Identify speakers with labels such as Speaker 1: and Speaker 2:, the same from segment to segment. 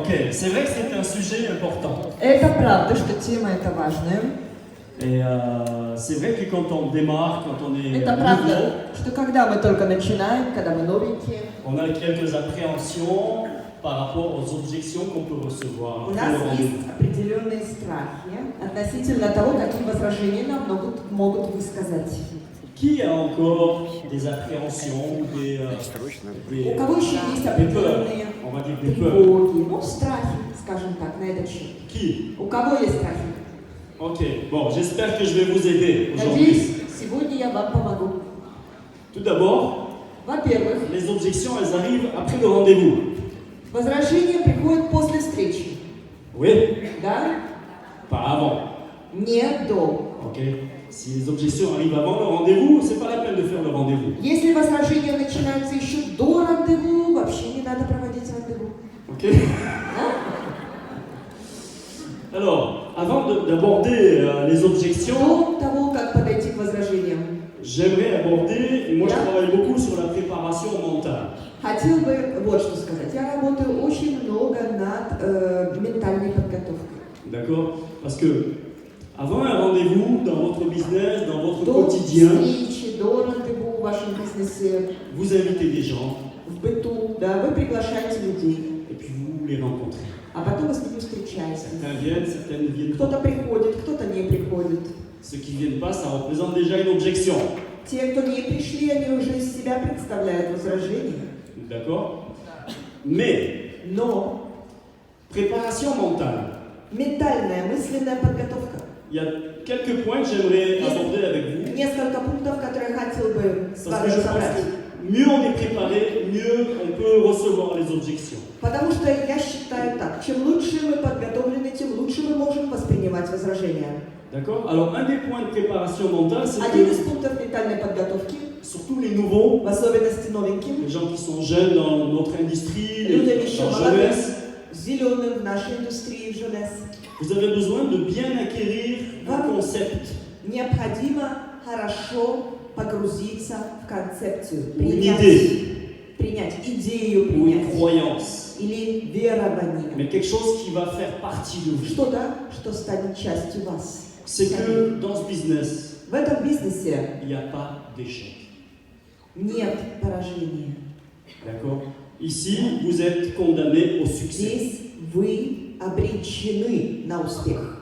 Speaker 1: Ok, c'est vrai que c'est un sujet important.
Speaker 2: Это правда, что тема эта важная.
Speaker 1: Et c'est vrai que quand on démarre, quand on est
Speaker 2: Это
Speaker 1: nouveau,
Speaker 2: правда, что когда мы только начинаем, когда мы новенькие,
Speaker 1: on a quelques appréhensions par rapport aux objections qu'on peut recevoir
Speaker 2: у
Speaker 1: après
Speaker 2: нас
Speaker 1: le rendez-vous.
Speaker 2: есть определенные страхи относительно того, какие возражения нам могут высказать.
Speaker 1: Qui a encore des appréhensions ou des
Speaker 2: У кого еще есть
Speaker 1: peurs,
Speaker 2: определенные
Speaker 1: on va dire des peurs.
Speaker 2: тревоги, ну, страхи, скажем так, на этот счет?
Speaker 1: Qui?
Speaker 2: У кого есть страхи?
Speaker 1: Ok, bon, j'espère que je vais vous aider aujourd'hui.
Speaker 2: Надеюсь, сегодня я вам помогу.
Speaker 1: Tout d'abord,
Speaker 2: Во-первых,
Speaker 1: les objections, elles arrivent après le rendez-vous.
Speaker 2: возражения приходят после встречи,
Speaker 1: Oui,
Speaker 2: да?
Speaker 1: pas avant.
Speaker 2: Не до.
Speaker 1: Ok. Si les objections arrivent avant le rendez-vous, c'est pas la peine de faire le rendez-vous.
Speaker 2: Если возражения начинаются еще до рандеву, вообще не надо проводить рандеву.
Speaker 1: Ok. Alors, avant d'aborder les objections,
Speaker 2: До того, как подойти к возражениям,
Speaker 1: j'aimerais aborder, et moi je travaille beaucoup sur la préparation mentale.
Speaker 2: хотел бы вот что сказать. Я работаю очень много над ментальной подготовкой.
Speaker 1: D'accord? Parce que avant un rendez-vous, dans votre business, dans votre
Speaker 2: До
Speaker 1: quotidien,
Speaker 2: встречи, до рандеву в вашем бизнесе,
Speaker 1: vous invitez des gens
Speaker 2: в быту, да, вы приглашаете людей,
Speaker 1: et puis vous les rencontrez.
Speaker 2: а потом вы с ними встречаетесь.
Speaker 1: Certains viennent, certains ne viennent pas.
Speaker 2: Кто-то приходит, кто-то не приходит.
Speaker 1: Ceux qui ne viennent pas, ça représente déjà une objection.
Speaker 2: Те, кто не пришли, они уже из себя представляют возражения.
Speaker 1: D'accord? Mais,
Speaker 2: Но
Speaker 1: préparation mentale.
Speaker 2: ментальная, мысленная подготовка.
Speaker 1: Il y a quelques points que j'aimerais aborder avec vous.
Speaker 2: Несколько пунктов, которые я хотел бы с
Speaker 1: Parce
Speaker 2: вами
Speaker 1: que je pense
Speaker 2: разобрать.
Speaker 1: que mieux on est préparé, mieux on peut recevoir les objections.
Speaker 2: Потому что я считаю так, чем лучше мы подготовлены, тем лучше мы можем воспринимать возражения.
Speaker 1: D'accord? Alors, un des points de préparation mentale, c'est
Speaker 2: Один
Speaker 1: que,
Speaker 2: из пунктов ментальной подготовки,
Speaker 1: surtout les nouveaux,
Speaker 2: в особенности новеньким,
Speaker 1: les gens qui sont jeunes dans notre industrie,
Speaker 2: людям еще
Speaker 1: dans
Speaker 2: молодым,
Speaker 1: jeunesse,
Speaker 2: зеленым в нашей индустрии, в Жолес,
Speaker 1: vous avez besoin de bien acquérir un concept,
Speaker 2: необходимо хорошо погрузиться в концепцию,
Speaker 1: ou une idée,
Speaker 2: принять идею,
Speaker 1: ou une
Speaker 2: принять,
Speaker 1: croyance,
Speaker 2: или верование.
Speaker 1: mais quelque chose qui va faire partie de vous.
Speaker 2: Что-то, что станет частью вас.
Speaker 1: C'est que dans ce business,
Speaker 2: В этом бизнесе
Speaker 1: il n'y a pas d'échec.
Speaker 2: нет поражения.
Speaker 1: D'accord? Ici, vous êtes condamné au succès.
Speaker 2: Здесь вы обречены на успех.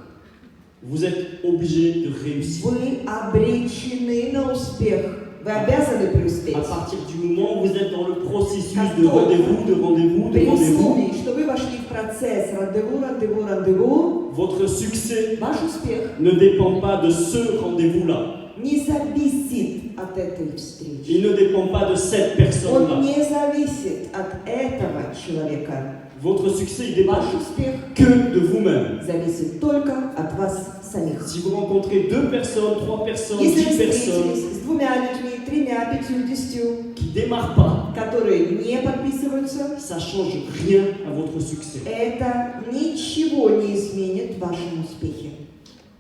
Speaker 1: Vous êtes obligé de réussir.
Speaker 2: Вы обречены на успех. Вы обязаны преуспеть.
Speaker 1: À partir du moment où vous êtes dans le processus de rendez-vous, de rendez-vous, de
Speaker 2: При
Speaker 1: rendez-vous,
Speaker 2: условии, что вы вошли в процесс рандеву,
Speaker 1: votre succès
Speaker 2: ваш успех
Speaker 1: ne dépend pas de ce rendez-vous-là.
Speaker 2: не зависит от этой встречи.
Speaker 1: Il ne dépend pas de cette
Speaker 2: Он
Speaker 1: personne-là.
Speaker 2: не зависит от этого человека.
Speaker 1: Votre succès, il dépend
Speaker 2: Ваш успех
Speaker 1: que de vous-même.
Speaker 2: зависит только от вас самих.
Speaker 1: Si vous rencontrez 2 personnes, 3 personnes,
Speaker 2: Если
Speaker 1: 10
Speaker 2: вы
Speaker 1: personnes
Speaker 2: встретились с двумя людьми, 3, 5, 10,
Speaker 1: qui ne démarrent pas,
Speaker 2: которые не подписываются,
Speaker 1: ça ne change rien à votre succès.
Speaker 2: это ничего не изменит в вашем успехе.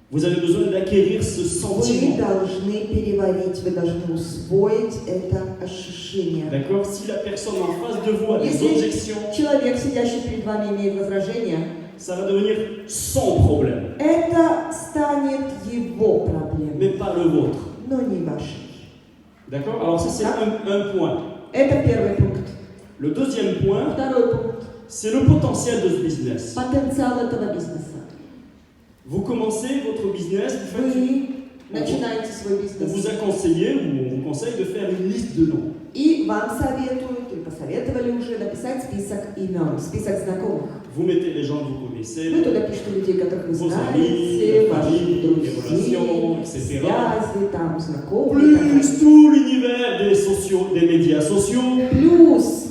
Speaker 1: Vous avez besoin d'acquérir ce
Speaker 2: Вы
Speaker 1: sentiment.
Speaker 2: должны переварить, вы должны усвоить это ощущение.
Speaker 1: D'accord? Si la personne en face de vous a des
Speaker 2: Если
Speaker 1: objections,
Speaker 2: человек, сидящий перед вами, имеет возражения,
Speaker 1: ça va devenir son problème,
Speaker 2: это станет его проблемой,
Speaker 1: mais pas le vôtre.
Speaker 2: но не вашей.
Speaker 1: D'accord? Alors ça, c'est un point.
Speaker 2: Это первый пункт.
Speaker 1: Le deuxième point,
Speaker 2: Второй пункт.
Speaker 1: c'est le potentiel de ce business.
Speaker 2: Потенциал этого бизнеса.
Speaker 1: Vous commencez votre business, vous faites
Speaker 2: Вы начинаете свой
Speaker 1: on
Speaker 2: бизнес.
Speaker 1: vous a conseillé ou on vous conseille de faire une liste de noms.
Speaker 2: И вам советуют, или посоветовали уже написать список имен, список знакомых.
Speaker 1: Vous mettez les gens que vous connaissez,
Speaker 2: Вы туда пишете людей, которых вы
Speaker 1: vos
Speaker 2: знаете,
Speaker 1: amis,
Speaker 2: ваших
Speaker 1: famille,
Speaker 2: друзей,
Speaker 1: les relations, etc.
Speaker 2: связи, там, знакомые.
Speaker 1: Plus tout l'univers des médias sociaux.
Speaker 2: Плюс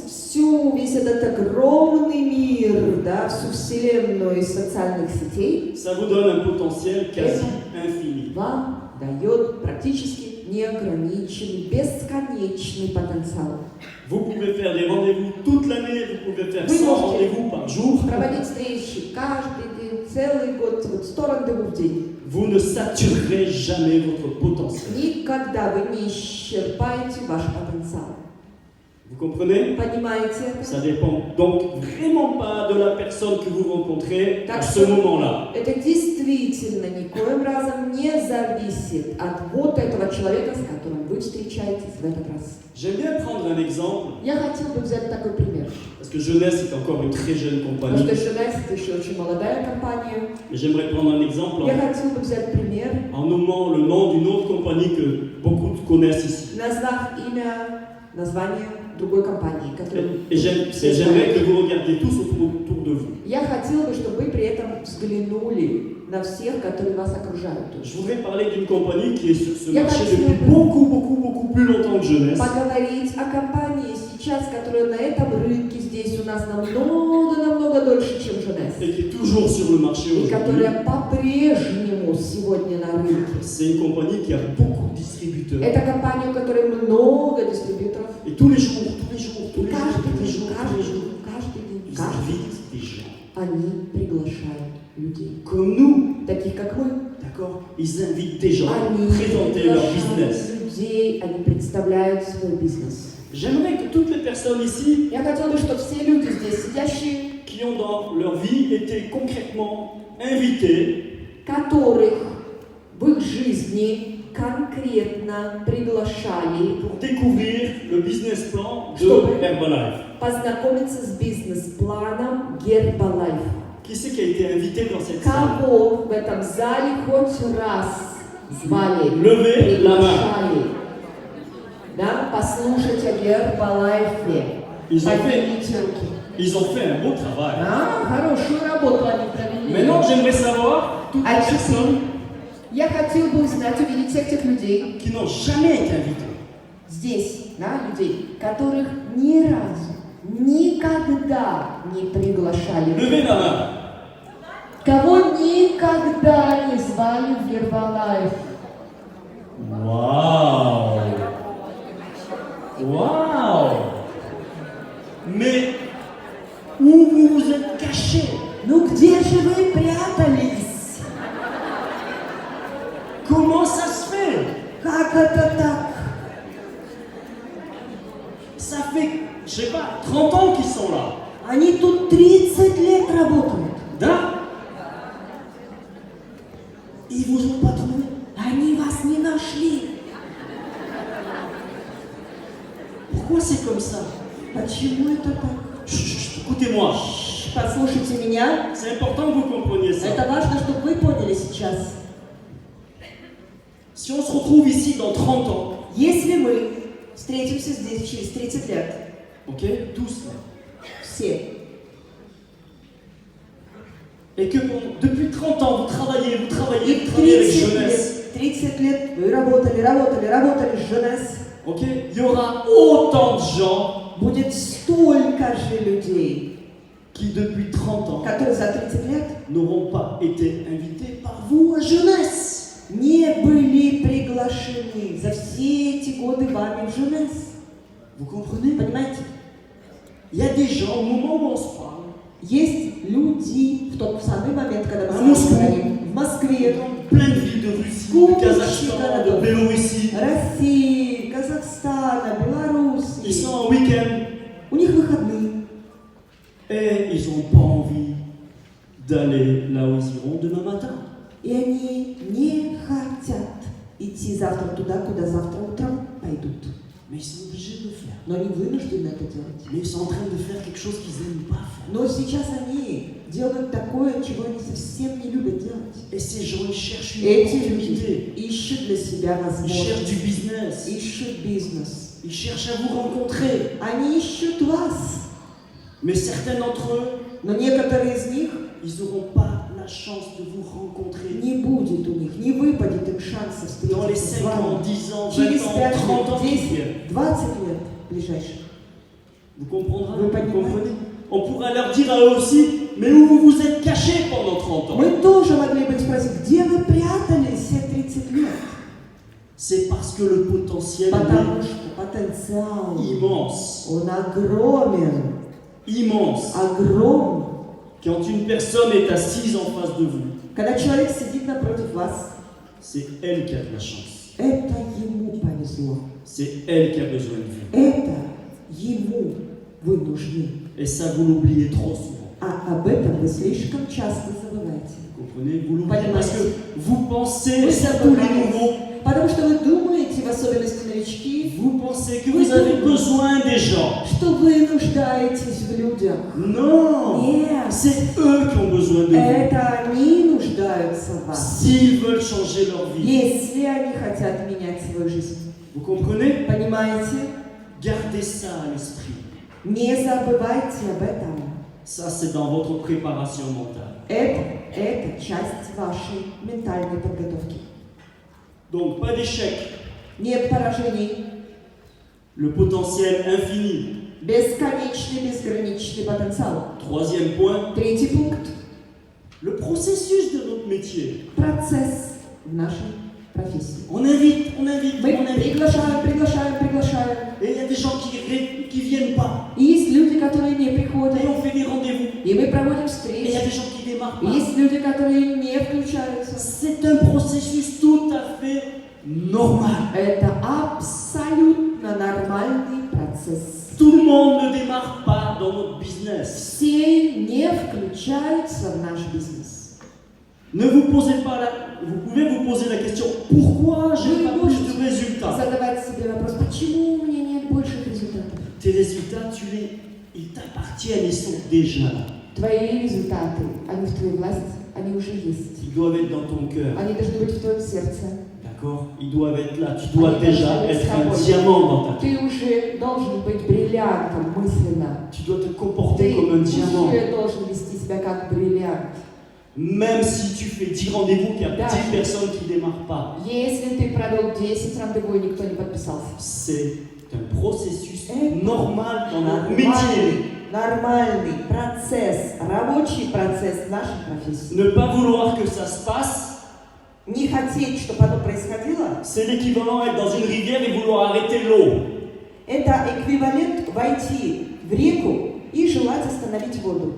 Speaker 2: весь этот огромный мир, да, всю вселенную из социальных сетей,
Speaker 1: Ça vous donne un potentiel quasi infini.
Speaker 2: вам дает практически неограниченный, бесконечный потенциал.
Speaker 1: Vous pouvez faire des rendez-vous toute l'année, vous pouvez faire
Speaker 2: Вы
Speaker 1: 100
Speaker 2: можете
Speaker 1: rendez-vous par jour.
Speaker 2: проводить встречи каждый день, целый год, вот 100 рандеву в день.
Speaker 1: Vous ne saturerez jamais votre potentiel.
Speaker 2: Никогда вы не исчерпаете ваш потенциал.
Speaker 1: Vous comprenez?
Speaker 2: Понимаете это?
Speaker 1: Ça dépend donc vraiment pas de la personne que vous rencontrez à ce moment-là.
Speaker 2: Это действительно никоим разом не зависит от вот этого человека, с которым вы встречаетесь в этот раз.
Speaker 1: J'aime bien prendre un exemple,
Speaker 2: Я хотел бы взять такой пример.
Speaker 1: parce que Jeunesse est encore une très jeune
Speaker 2: Потому
Speaker 1: compagnie.
Speaker 2: что Jeunesse — это еще очень молодая компания.
Speaker 1: Et j'aimerais prendre un exemple
Speaker 2: Я хотел бы взять пример,
Speaker 1: en nommant le nom d'une autre compagnie que beaucoup connaissent ici.
Speaker 2: назвав название другой компании, которую
Speaker 1: Et j'aimerais que vous regardiez tous autour de vous.
Speaker 2: Я хотела бы, чтобы вы при этом взглянули на всех, которые вас окружают.
Speaker 1: Je voudrais parler d'une compagnie qui est sur ce
Speaker 2: Я
Speaker 1: marché
Speaker 2: хотела
Speaker 1: depuis
Speaker 2: бы
Speaker 1: beaucoup plus longtemps que Jeunesse.
Speaker 2: поговорить о компании сейчас, которая на этом рынке здесь у нас намного дольше, чем Jeunesse.
Speaker 1: Et qui est toujours sur le marché
Speaker 2: И
Speaker 1: aujourd'hui.
Speaker 2: которая по-прежнему сегодня на рынке.
Speaker 1: C'est une compagnie qui a beaucoup de distributeurs.
Speaker 2: Это компания, у которой много дистрибьюторов.
Speaker 1: Et tous les jours,
Speaker 2: И каждый день
Speaker 1: ils invitent des gens.
Speaker 2: они приглашают людей.
Speaker 1: Comme nous,
Speaker 2: Таких, как мы.
Speaker 1: d'accord? Ils invitent des gens à
Speaker 2: Они
Speaker 1: présenter leur
Speaker 2: приглашают
Speaker 1: business.
Speaker 2: людей, они представляют свой бизнес.
Speaker 1: J'aimerais que toutes les personnes ici
Speaker 2: Я хотела бы, чтобы все люди здесь сидящие,
Speaker 1: qui ont dans leur vie été concrètement invités
Speaker 2: которых в их жизни конкретно приглашали
Speaker 1: pour découvrir le business plan de
Speaker 2: Что вы?
Speaker 1: Herbalife.
Speaker 2: познакомиться с бизнес-планом Herbalife.
Speaker 1: Qui c'est qui a été invité dans cette salle?
Speaker 2: Кого в этом зале хоть раз звали,
Speaker 1: Levez la main.
Speaker 2: приглашали, да, послушать о Herbalife?
Speaker 1: Ils ont fait,
Speaker 2: Поднимите руки.
Speaker 1: ils ont fait un beau travail.
Speaker 2: Хорошую работу они провели.
Speaker 1: Maintenant, j'aimerais savoir toutes les
Speaker 2: А теперь
Speaker 1: personnes
Speaker 2: я хотел бы узнать, увидеть всех тех людей
Speaker 1: qui n'ont jamais été invités.
Speaker 2: здесь, да, людей, которых ни разу, никогда не приглашали.
Speaker 1: Levez la main.
Speaker 2: Кого никогда не звали в Herbalife.
Speaker 1: Waouh! Waouh! Mais où vous vous êtes cachés?
Speaker 2: Ну где же вы прятались?
Speaker 1: Comment ça se fait?
Speaker 2: Как это так?
Speaker 1: Ça fait, je sais pas, 30 ans qu'ils sont là.
Speaker 2: Они тут 30 лет работают.
Speaker 1: Да? Ils vous ont pas trouvé?
Speaker 2: Они вас не нашли.
Speaker 1: Pourquoi c'est comme ça?
Speaker 2: Почему это так?
Speaker 1: Chut, écoutez-moi.
Speaker 2: Послушайте меня.
Speaker 1: C'est important que vous compreniez ça.
Speaker 2: Это важно, чтобы вы поняли сейчас.
Speaker 1: Si on se retrouve ici dans 30 ans,
Speaker 2: Если мы встретимся здесь через 30 лет,
Speaker 1: ok, tous là,
Speaker 2: все,
Speaker 1: et que depuis 30 ans vous travaillez
Speaker 2: и
Speaker 1: avec
Speaker 2: 30
Speaker 1: Jeunesse,
Speaker 2: лет, 30 лет вы работали с Jeunesse,
Speaker 1: ok, il y aura autant de gens
Speaker 2: будет столько же людей,
Speaker 1: qui depuis 30 ans
Speaker 2: которые за 30 лет
Speaker 1: n'auront pas été invités par vous à Jeunesse.
Speaker 2: не были приглашены за все эти годы вами в Jeunesse.
Speaker 1: Vous comprenez?
Speaker 2: Понимаете?
Speaker 1: Il y a des gens, au moment où on se parle,
Speaker 2: Есть люди в тот самый момент, когда
Speaker 1: А
Speaker 2: мы с
Speaker 1: Москву?
Speaker 2: вами говорим, в Москве,
Speaker 1: dans plein de villes de Russie, de
Speaker 2: Куча
Speaker 1: Kazakhstan, de
Speaker 2: городов.
Speaker 1: Bélorussie,
Speaker 2: России, Казахстана,
Speaker 1: ils
Speaker 2: Беларуси.
Speaker 1: sont en week-end
Speaker 2: У них выходные.
Speaker 1: et ils n'ont pas envie d'aller là où ils iront demain matin.
Speaker 2: И они не хотят идти завтра туда, куда завтра утром пойдут.
Speaker 1: Mais ils sont obligés de le faire.
Speaker 2: Но они вынуждены это делать.
Speaker 1: Mais ils sont en train de faire quelque chose qu'ils n'aiment pas faire.
Speaker 2: Но сейчас они делают такое, чего они совсем не любят делать.
Speaker 1: Et ces gens, ils cherchent une
Speaker 2: Эти
Speaker 1: opportunité.
Speaker 2: люди ищут для себя
Speaker 1: Ils cherchent
Speaker 2: возможность,
Speaker 1: du business.
Speaker 2: ищут бизнес.
Speaker 1: Ils cherchent à vous rencontrer.
Speaker 2: Они ищут вас.
Speaker 1: Mais certains d'entre eux,
Speaker 2: Но некоторые из них
Speaker 1: ils n'auront pas la chance de vous rencontrer.
Speaker 2: не будет у них, не выпадет им шанса
Speaker 1: Dans les
Speaker 2: встретиться с
Speaker 1: 5 ans,
Speaker 2: вами
Speaker 1: 10 ans, 20
Speaker 2: через
Speaker 1: ans,
Speaker 2: 5
Speaker 1: 30 ans
Speaker 2: лет,
Speaker 1: qui
Speaker 2: 10,
Speaker 1: viennent.
Speaker 2: 20 лет ближайших.
Speaker 1: Vous comprendrez?
Speaker 2: Vous
Speaker 1: Vous
Speaker 2: pognez
Speaker 1: comprenez? On pourra leur dire à eux aussi, mais où vous vous êtes cachés pendant 30 ans?
Speaker 2: Мы тоже могли бы их спросить, где вы прятались все 30 лет?
Speaker 1: C'est parce que le potentiel
Speaker 2: Потому что потенциал,
Speaker 1: est immense.
Speaker 2: он огромен,
Speaker 1: Immense.
Speaker 2: огромный.
Speaker 1: Quand une personne est assise en face de vous,
Speaker 2: Когда человек сидит напротив вас,
Speaker 1: c'est elle qui a de la chance.
Speaker 2: это ему повезло.
Speaker 1: C'est elle qui a besoin de vous.
Speaker 2: Это Ему вы нужны.
Speaker 1: Et ça, vous l'oubliez trop souvent.
Speaker 2: А об этом вы слишком часто забываете.
Speaker 1: Vous comprenez? Vous l'oubliez parce que vous pensez,
Speaker 2: Вы
Speaker 1: surtout les
Speaker 2: забываете.
Speaker 1: nouveaux,
Speaker 2: Потому что вы думаете, в особенности новички,
Speaker 1: vous pensez que vous avez besoin des gens.
Speaker 2: что вы нуждаетесь в людях.
Speaker 1: Non!
Speaker 2: Нет,
Speaker 1: C'est eux qui ont besoin de vous.
Speaker 2: это они нуждаются в вас.
Speaker 1: S'ils veulent changer leur vie.
Speaker 2: Если они хотят менять свою жизнь.
Speaker 1: Vous comprenez?
Speaker 2: Понимаете?
Speaker 1: Gardez ça à l'esprit.
Speaker 2: Не забывайте об этом.
Speaker 1: Ça, c'est dans votre préparation mentale.
Speaker 2: Это часть вашей ментальной подготовки.
Speaker 1: Donc, pas d'échec.
Speaker 2: Нет поражений.
Speaker 1: Le potentiel infini.
Speaker 2: Бесконечный, безграничный потенциал.
Speaker 1: Troisième point,
Speaker 2: Третий пункт.
Speaker 1: le processus de notre métier.
Speaker 2: Процесс в нашей профессии.
Speaker 1: On invite.
Speaker 2: Мы приглашаем.
Speaker 1: Et il y a des gens qui viennent pas.
Speaker 2: И есть люди, которые не
Speaker 1: Et
Speaker 2: приходят.
Speaker 1: on fait des rendez-vous.
Speaker 2: И мы проводим
Speaker 1: Et il y
Speaker 2: встречи.
Speaker 1: a des gens qui démarrent
Speaker 2: И
Speaker 1: pas.
Speaker 2: есть люди, которые не включаются.
Speaker 1: C'est un processus tout à fait normal.
Speaker 2: Это абсолютно нормальный процесс.
Speaker 1: Tout le monde ne démarre pas dans notre business.
Speaker 2: Все не включаются в наш бизнес.
Speaker 1: Ne vous posez pas vous pouvez vous poser la question, pourquoi j'ai
Speaker 2: Oui,
Speaker 1: pas
Speaker 2: moi,
Speaker 1: plus de résultats?
Speaker 2: Задавать себе вопрос, почему у меня нет больших результатов?
Speaker 1: Tes résultats, ils t'appartiennent, ils sont déjà là.
Speaker 2: Твои результаты, они в твоей власти, они уже есть.
Speaker 1: Ils doivent être dans ton cœur.
Speaker 2: Они должны быть в твоем сердце.
Speaker 1: D'accord? Ils doivent être là. Tu dois
Speaker 2: Они
Speaker 1: déjà
Speaker 2: должны быть
Speaker 1: être
Speaker 2: с
Speaker 1: un
Speaker 2: тобой.
Speaker 1: diamant dans ta tête.
Speaker 2: Ты уже должен быть бриллиантом мысленно.
Speaker 1: Tu dois te comporter
Speaker 2: Ты
Speaker 1: comme un diamant.
Speaker 2: уже должен вести себя как бриллиант.
Speaker 1: Même si tu fais 10 rendez-vous, qu'il y a
Speaker 2: Да.
Speaker 1: 10 personnes qui ne démarrent pas.
Speaker 2: Если ты провел 10 рандеву и никто не подписался.
Speaker 1: C'est un processus
Speaker 2: Это
Speaker 1: normal dans notre métier.
Speaker 2: Нормальный процесс, рабочий процесс нашей профессии.
Speaker 1: Ne pas vouloir que ça se passe,
Speaker 2: Не хотеть, чтобы оно происходило,
Speaker 1: c'est l'équivalent d'être dans une rivière et vouloir arrêter l'eau.
Speaker 2: это эквивалент войти в реку и желать остановить воду.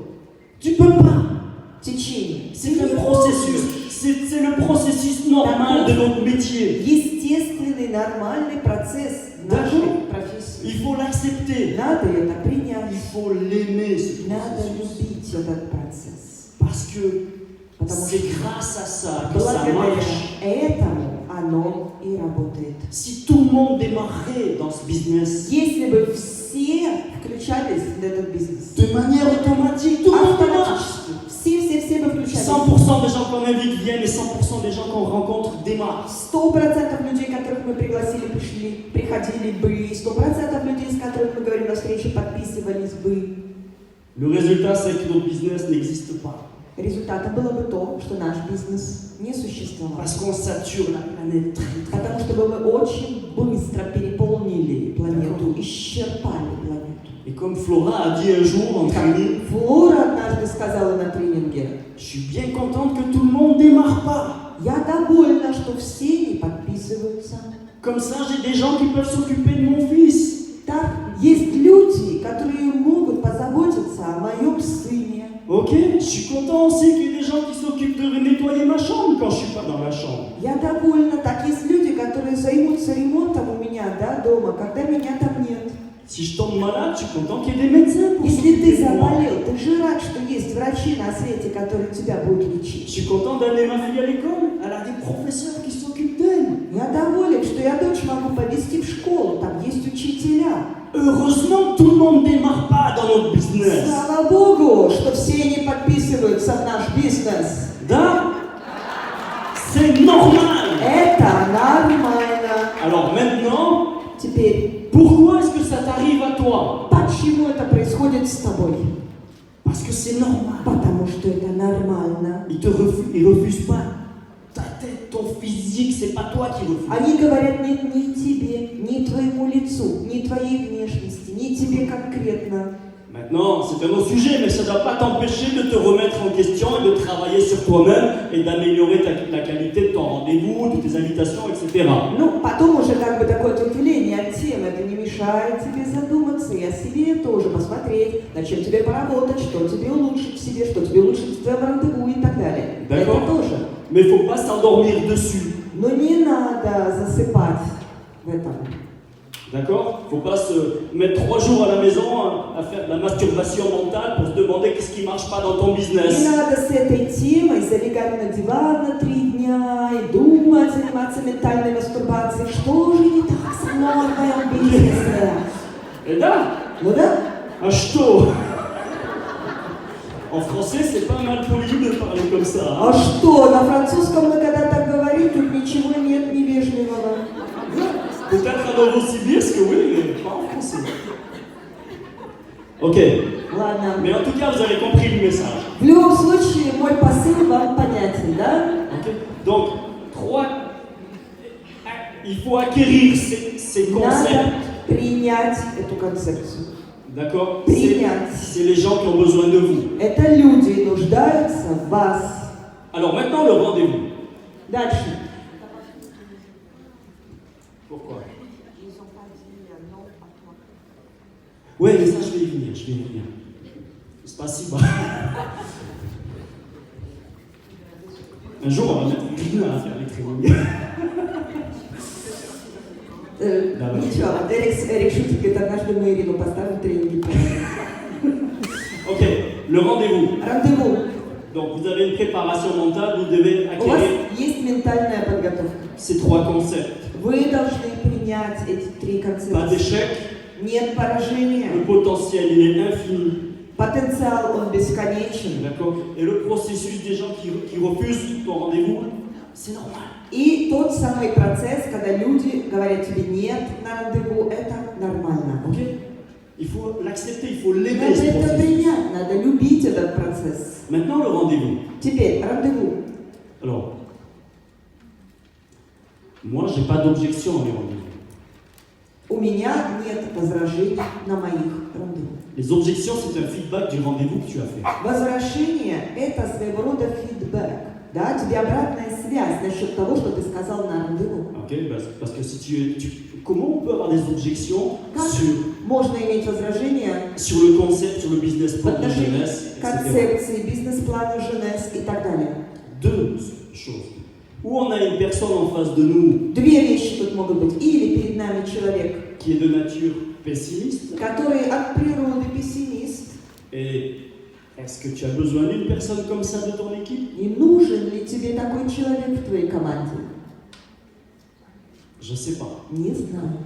Speaker 1: Tu peux pas.
Speaker 2: Течение.
Speaker 1: C'est un processus. C'est le processus normal de notre métier.
Speaker 2: Естественный, нормальный процесс нашей профессии.
Speaker 1: Il faut l'accepter.
Speaker 2: Надо это принять.
Speaker 1: Il faut l'aimer, ce
Speaker 2: Надо
Speaker 1: processus.
Speaker 2: любить этот процесс.
Speaker 1: Parce que
Speaker 2: Потому
Speaker 1: c'est
Speaker 2: что
Speaker 1: grâce à ça que ça
Speaker 2: благодаря
Speaker 1: marche.
Speaker 2: этому оно и работает.
Speaker 1: Si tout le monde démarrait dans ce business,
Speaker 2: Если бы все включались в этот бизнес,
Speaker 1: de manière automatique, tout le monde démarre.
Speaker 2: автоматически, все бы включались.
Speaker 1: 100% des gens qu'on invite viennent et 100% des gens qu'on rencontre démarrent.
Speaker 2: 100% людей, которых мы пригласили, приходили бы, и 100% людей, с которыми мы говорим на встрече, подписывались бы.
Speaker 1: Le résultat, c'est que notre business n'existe pas.
Speaker 2: Результатом было бы то, что наш бизнес не существовал.
Speaker 1: Parce qu'on sature la planète très très
Speaker 2: Потому что мы очень быстро переполнили планету, исчерпали планету.
Speaker 1: Et comme Flora a dit un jour en training,
Speaker 2: Флора однажды сказала на тренинге:
Speaker 1: je suis bien contente que tout le monde démarre pas.
Speaker 2: я довольна, что все не подписываются.
Speaker 1: Comme ça, j'ai des gens qui peuvent s'occuper de mon fils.
Speaker 2: Так, есть люди, которые могут позаботиться о моем сыне.
Speaker 1: Ok, je suis content aussi qu'il y ait des gens qui s'occupent de nettoyer ma chambre quand je suis pas dans la chambre.
Speaker 2: Я довольна. Так, есть люди, которые займутся ремонтом у меня, да, дома, когда меня там нет.
Speaker 1: Si je tombe malade, je suis content qu'il y ait des médecins pour
Speaker 2: Если ты
Speaker 1: s'occuper de moi.
Speaker 2: заболел, ты же рад, что есть врачи на свете, которые тебя будут
Speaker 1: Je
Speaker 2: лечить.
Speaker 1: suis content d'amener ma fille à l'école. Elle a des professeurs qui s'occupent d'elle.
Speaker 2: Я доволен, что я дочь могу повезти в школу, там есть учителя.
Speaker 1: Heureusement que tout le monde ne démarre pas dans notre business.
Speaker 2: Слава Богу, что все не подписываются в наш бизнес.
Speaker 1: Да? C'est normal.
Speaker 2: Это нормально.
Speaker 1: Alors maintenant,
Speaker 2: Теперь,
Speaker 1: pourquoi est-ce que ça t'arrive à toi?
Speaker 2: почему это происходит с тобой?
Speaker 1: Parce que c'est normal.
Speaker 2: Потому что это нормально.
Speaker 1: Ils refusent pas ta tête, ton physique, c'est pas toi qui refuses.
Speaker 2: Они говорят: нет, ни тебе, ни твоему лицу, ни твоей внешности, ни тебе конкретно.
Speaker 1: Maintenant, c'est un autre sujet, mais ça ne doit pas t'empêcher de te remettre en question et de travailler sur toi-même et d'améliorer la qualité de ton rendez-vous, de tes invitations, etc.
Speaker 2: Ну, потом уже как бы такое ответвление от темы. Это не мешает тебе задуматься и о себе тоже посмотреть, над чем тебе поработать, что тебе улучшить в себе, что тебе улучшить в твоем рандеву и так далее.
Speaker 1: D'accord.
Speaker 2: Это тоже.
Speaker 1: Mais il ne faut pas s'endormir dessus.
Speaker 2: Но не надо засыпать в этом.
Speaker 1: D'accord? Il ne faut pas se mettre 3 jours à la maison à faire de la masturbation mentale pour se demander qu'est-ce qui ne marche pas dans ton
Speaker 2: Не
Speaker 1: business.
Speaker 2: надо с этой темой залегать на диван на 3 дня и думать, заниматься ментальной мастурбацией. Что же не так со мной в моем бизнесе?
Speaker 1: Et là,
Speaker 2: Ну да?
Speaker 1: un что? En français, c'est pas mal poli de parler comme ça.
Speaker 2: А что, на французском мы когда так говорим, тут ничего нет невежливого.
Speaker 1: Peut-être à Novosibirsk, oui, mais pas en français. Ok.
Speaker 2: Ладно.
Speaker 1: Mais en tout cas, vous avez compris le message.
Speaker 2: В любом случае, мой посыл вам понятен, да?
Speaker 1: Ok. Donc, il faut acquérir ces
Speaker 2: Надо
Speaker 1: concepts.
Speaker 2: принять эту концепцию.
Speaker 1: D'accord?
Speaker 2: Принять.
Speaker 1: C'est les gens qui ont besoin de vous.
Speaker 2: Это люди нуждаются в вас.
Speaker 1: Alors maintenant, le rendez-vous.
Speaker 2: Дальше.
Speaker 1: Pourquoi? Ouais, mais ça, je vais y venir, C'est pas si bas. Un jour, on va mettre une à faire les training. Давай.
Speaker 2: Ничего, Эрик шутит, говорит, однажды мы Ирину поставим тренинги.
Speaker 1: Ok, le rendez-vous.
Speaker 2: Рандеву.
Speaker 1: Donc, vous avez une préparation mentale, vous devez
Speaker 2: У вас
Speaker 1: acquérir
Speaker 2: есть ментальная подготовка.
Speaker 1: ces 3 concepts.
Speaker 2: Вы должны принять эти 3
Speaker 1: Pas
Speaker 2: концепции.
Speaker 1: d'échec,
Speaker 2: Нет поражения.
Speaker 1: le potentiel, il est infini.
Speaker 2: Потенциал, он бесконечен.
Speaker 1: D'accord? Et le processus des gens qui refusent ton rendez-vous, c'est normal.
Speaker 2: И тот самый процесс, когда люди говорят тебе нет на рандеву, это нормально.
Speaker 1: Ok? Il faut l'accepter, il faut l'aimer,
Speaker 2: Надо
Speaker 1: ce
Speaker 2: это
Speaker 1: processus.
Speaker 2: принять, надо любить этот процесс.
Speaker 1: Maintenant, le rendez-vous.
Speaker 2: Теперь, рандеву.
Speaker 1: Alors, moi, j'ai pas d'objection à mes rendez-vous.
Speaker 2: У меня нет возражений на моих рандеву.
Speaker 1: Les objections, c'est un feedback du rendez-vous que tu as fait.
Speaker 2: Возвращение – это своего рода фидбэк. Да? Тебе обратная связь насчет того, что ты сказал на рандеву.
Speaker 1: Ok? Parce que si comment on peut avoir des objections
Speaker 2: Как
Speaker 1: sur
Speaker 2: можно иметь возражения
Speaker 1: le concept, sur le business
Speaker 2: в
Speaker 1: plan de
Speaker 2: отношении
Speaker 1: jeunesse, etc.
Speaker 2: концепции, бизнес-плана Женес и так далее?
Speaker 1: 2 choses. Ou on a une personne en face de nous
Speaker 2: 2 вещи тут могут быть. Или перед нами человек,
Speaker 1: qui est de nature pessimiste,
Speaker 2: который от природы пессимист.
Speaker 1: et est-ce que tu as besoin d'une personne comme ça de ton équipe?
Speaker 2: И нужен ли тебе такой человек в твоей команде?
Speaker 1: Je sais pas.
Speaker 2: Не знаю.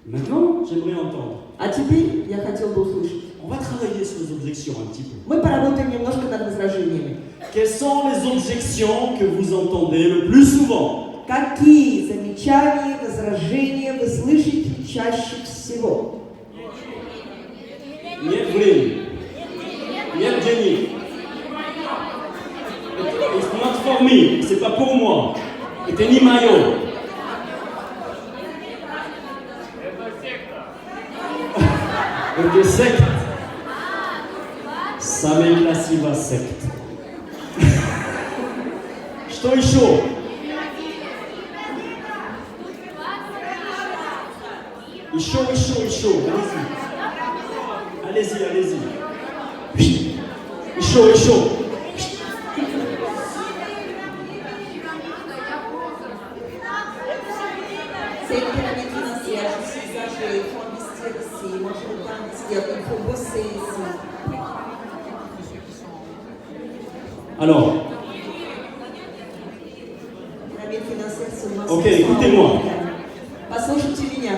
Speaker 1: Maintenant, j'aimerais entendre.
Speaker 2: А теперь я хотел бы услышать.
Speaker 1: On va travailler sur les objections un petit peu.
Speaker 2: Мы поработаем немножко над возражениями.
Speaker 1: Quelles sont les objections que vous entendez le plus souvent?
Speaker 2: Какие замечания, возражения вы слышите чаще всего?
Speaker 1: Нет времени. Нет денег. It's not for me. C'est pas pour moi. Это не мое. Это секта. Самая красивая секта. Что еще? Еще. Allez-y. Еще.
Speaker 2: Sem pyramide financeira, se exagera, com besteira assim, uma juntada com vocês.
Speaker 1: Alors,
Speaker 2: Pyramide financeira, c'est uma
Speaker 1: Ok, écoutez-moi.
Speaker 2: Послушайте меня.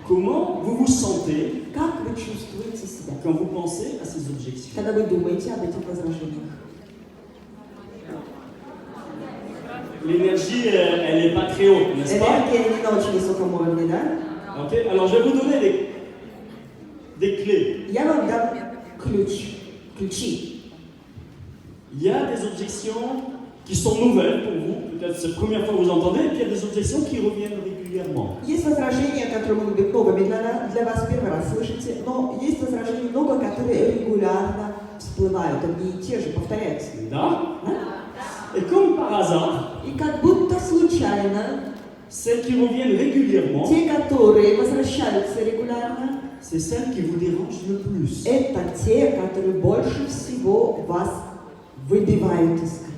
Speaker 1: comment vous vous sentez
Speaker 2: Как вы чувствуете себя,
Speaker 1: quand vous pensez à ces objections?
Speaker 2: когда вы думаете об этих возражениях?
Speaker 1: L'énergie, elle n'est pas très haute, n'est-ce pas?
Speaker 2: Энергия не на очень высоком уровне, да?
Speaker 1: Ok, alors je vais vous donner des clés.
Speaker 2: Я вам дам ключи.
Speaker 1: Il y a des objections qui sont nouvelles pour vous, peut-être c'est la première fois que vous entendez, et puis il y a des objections qui reviennent régulièrement.
Speaker 2: Есть возражения, которые могут быть новыми для вас первый раз слышите, но есть возражений много, которые регулярно всплывают, одни и те же, повторяются.
Speaker 1: Да?
Speaker 2: Да?
Speaker 1: Et comme par hasard,
Speaker 2: И как будто случайно
Speaker 1: celles qui reviennent régulièrement,
Speaker 2: те, которые возвращаются регулярно,
Speaker 1: c'est celles qui vous dérangent le plus.
Speaker 2: это те, которые больше всего вас выбивают из колеи.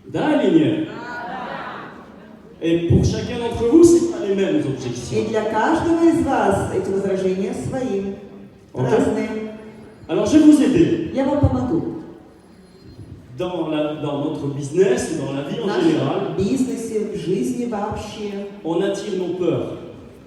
Speaker 1: Да или нет? Et pour chacun d'entre vous, c'est pas les les mêmes
Speaker 2: И
Speaker 1: objections.
Speaker 2: для каждого из вас эти возражения свои,
Speaker 1: Ok.
Speaker 2: разные.
Speaker 1: Alors je vais vous aider.
Speaker 2: Я вам помогу.
Speaker 1: Dans notre business ou dans la vie
Speaker 2: В
Speaker 1: en
Speaker 2: нашем
Speaker 1: général,
Speaker 2: бизнесе, в жизни вообще.
Speaker 1: on attire nos peurs.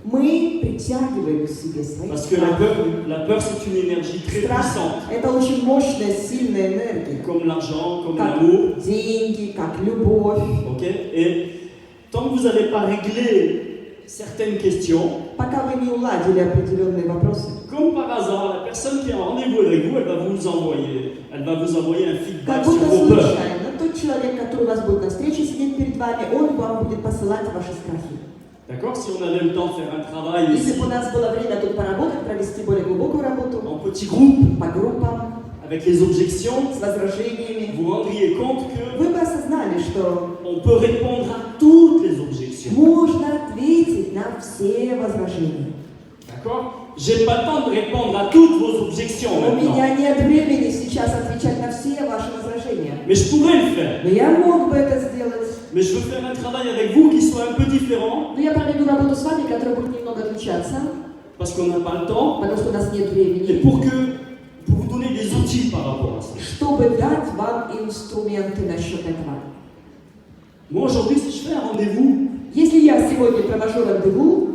Speaker 2: Мы притягиваем к себе свои
Speaker 1: Parce que
Speaker 2: страхи.
Speaker 1: la peur c'est une énergie très
Speaker 2: Страх
Speaker 1: puissante.
Speaker 2: – это очень мощная, сильная энергия.
Speaker 1: Comme l'argent, comme
Speaker 2: Как
Speaker 1: l'amour.
Speaker 2: деньги, как любовь.
Speaker 1: Ok. Et tant que vous n'avez pas réglé certaines questions,
Speaker 2: Пока вы не уладили определенные вопросы,
Speaker 1: comme par hasard, la personne qui est en rendez-vous avec vous, elle va vous envoyer un feedback
Speaker 2: как
Speaker 1: sur
Speaker 2: будто
Speaker 1: vos peurs.
Speaker 2: случайно тот человек, который у вас будет на встрече сидеть перед вами, он вам будет посылать ваши страхи.
Speaker 1: D'accord? Si on avait le temps de faire un travail
Speaker 2: Если
Speaker 1: ici,
Speaker 2: бы у нас было время тут поработать, провести более глубокую работу,
Speaker 1: en petits groupes,
Speaker 2: по группам,
Speaker 1: avec les objections,
Speaker 2: с возражениями,
Speaker 1: vous vous rendriez compte que
Speaker 2: вы бы осознали, что
Speaker 1: on peut répondre à toutes les objections.
Speaker 2: можно ответить на все возражения.
Speaker 1: D'accord? J'ai pas le temps de répondre à toutes vos objections
Speaker 2: У
Speaker 1: maintenant.
Speaker 2: меня нет времени сейчас отвечать на все ваши возражения.
Speaker 1: Mais je pourrais le faire.
Speaker 2: Но я мог бы это сделать.
Speaker 1: Mais je veux faire un travail avec vous qui soit un peu différent,
Speaker 2: Но я проведу работу с вами, которая будет немного отличаться,
Speaker 1: parce qu'on n'a pas le temps,
Speaker 2: потому что у нас нет
Speaker 1: et
Speaker 2: времени,
Speaker 1: pour vous donner des outils par rapport à ça.
Speaker 2: чтобы дать вам инструменты насчет этого.
Speaker 1: Moi aujourd'hui, si je fais un rendez-vous,
Speaker 2: Если я сегодня провожу рандеву,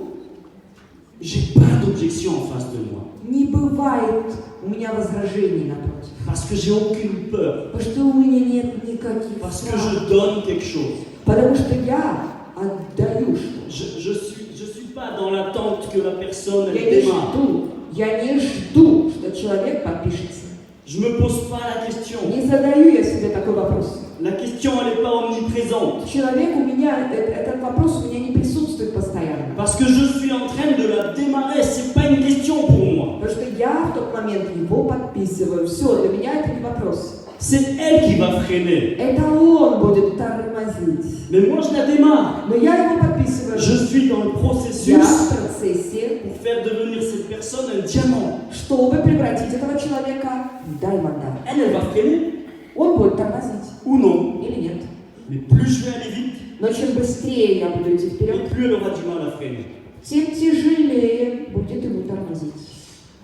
Speaker 1: j'ai pas d'objection en face de moi.
Speaker 2: не бывает у меня возражений напротив.
Speaker 1: Parce que j'ai aucune peur.
Speaker 2: Потому что у меня нет никаких
Speaker 1: Parce que
Speaker 2: страхов.
Speaker 1: je donne quelque chose.
Speaker 2: Потому что я отдаю что-то.
Speaker 1: Je suis pas dans l'attente que la personne
Speaker 2: Я
Speaker 1: elle
Speaker 2: не
Speaker 1: démarre.
Speaker 2: жду. Я не жду, что человек подпишется.
Speaker 1: Je me pose pas la question.
Speaker 2: Не задаю я себе такой вопрос.
Speaker 1: La question elle n'est pas omniprésente.
Speaker 2: Человек у меня, этот вопрос у меня не присутствует постоянно.
Speaker 1: Parce que je suis en train de la démarrer, c'est pas une question pour moi.
Speaker 2: Потому что я в тот момент его подписываю. Все, для меня это не вопрос.
Speaker 1: C'est elle qui va freiner.
Speaker 2: Это он будет тормозить.
Speaker 1: Mais moi je la démarre.
Speaker 2: Но я его подписываю.
Speaker 1: Je suis dans le
Speaker 2: Я
Speaker 1: processus
Speaker 2: в процессе,
Speaker 1: pour faire devenir cette personne un diamant.
Speaker 2: чтобы превратить этого человека в даймонда.
Speaker 1: Elle va freiner
Speaker 2: Он будет тормозить.
Speaker 1: ou non.
Speaker 2: Или нет.
Speaker 1: Mais plus je vais aller vite,
Speaker 2: Но чем быстрее я буду идти
Speaker 1: et
Speaker 2: вперед,
Speaker 1: plus elle aura du mal à freiner.
Speaker 2: тем тяжелее будет ему тормозить.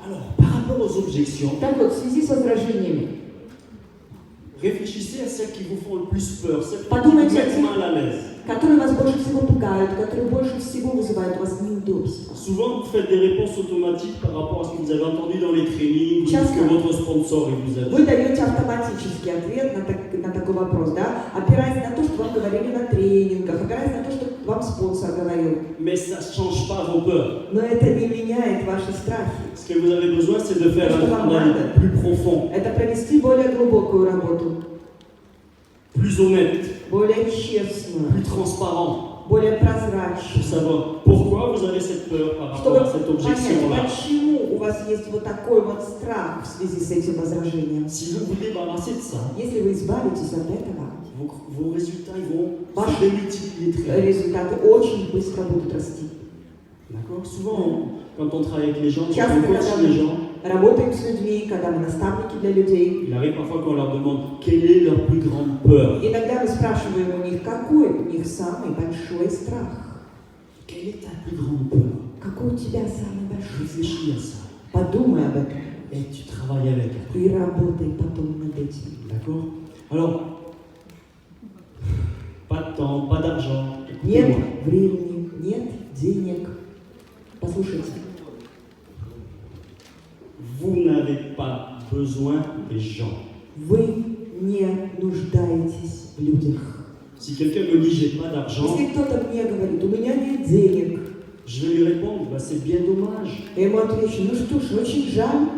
Speaker 1: Alors, par rapport aux objections,
Speaker 2: Так вот, в связи с возражениями,
Speaker 1: réfléchissez à celles qui vous font le plus peur, celles qui
Speaker 2: Подумайте
Speaker 1: vous
Speaker 2: о
Speaker 1: mettent
Speaker 2: тех,
Speaker 1: mal à l'aise.
Speaker 2: которые вас больше всего пугают, которые больше всего вызывают у вас неудобства.
Speaker 1: Souvent, vous faites des réponses automatiques par rapport à ce que vous avez entendu dans les trainings, ou ce
Speaker 2: Часто.
Speaker 1: que votre sponsor il vous a dit.
Speaker 2: Вы даете автоматический ответ на такой вопрос, да? Опираясь на то, что вам говорили на тренингах, опираясь на то, что вам спонсор говорил.
Speaker 1: Mais ça ne change pas vos peurs.
Speaker 2: Но это не меняет ваши страхи.
Speaker 1: Ce que vous avez besoin, c'est de faire un travail plus profond,
Speaker 2: Это провести более глубокую работу,
Speaker 1: plus honnête,
Speaker 2: более честную,
Speaker 1: plus transparent,
Speaker 2: более
Speaker 1: pour
Speaker 2: прозрачную.
Speaker 1: savoir pourquoi vous avez cette peur par rapport
Speaker 2: Чтобы
Speaker 1: à cette
Speaker 2: понять,
Speaker 1: objection-là.
Speaker 2: почему у вас есть вот такой вот страх в связи с этим возражением.
Speaker 1: Si vous vous débarrassez de ça,
Speaker 2: Если вы избавитесь от этого,
Speaker 1: vos résultats ils vont
Speaker 2: Vache.
Speaker 1: se démultiplier très vite.
Speaker 2: результаты очень быстро будут расти.
Speaker 1: D'accord? Souvent, quand on travaille avec les gens, quand
Speaker 2: Часто,
Speaker 1: on coach
Speaker 2: когда
Speaker 1: les gens,
Speaker 2: мы работаем с людьми, когда мы наставники для людей,
Speaker 1: il arrive parfois qu'on leur demande quelle est leur plus grande peur.
Speaker 2: иногда мы спрашиваем у них, какой у них самый большой страх.
Speaker 1: Quelle est ta plus grande peur?
Speaker 2: Какой у тебя самый большой страх?
Speaker 1: Réfléchis à ça
Speaker 2: Подумай об этом
Speaker 1: et tu travailles avec après.
Speaker 2: и работай потом над этим.
Speaker 1: D'accord? Alors, pas de temps, pas d'argent.
Speaker 2: Нет
Speaker 1: Écoutez-moi.
Speaker 2: времени, нет денег. Послушайте,
Speaker 1: Vous n'avez pas besoin des gens.
Speaker 2: вы не нуждаетесь в людях.
Speaker 1: Si quelqu'un me dit j'ai pas d'argent,
Speaker 2: Если кто-то мне говорит, у меня нет денег,
Speaker 1: je vais lui répondre bah, c'est bien dommage.
Speaker 2: я ему отвечу, ну что ж, очень жаль,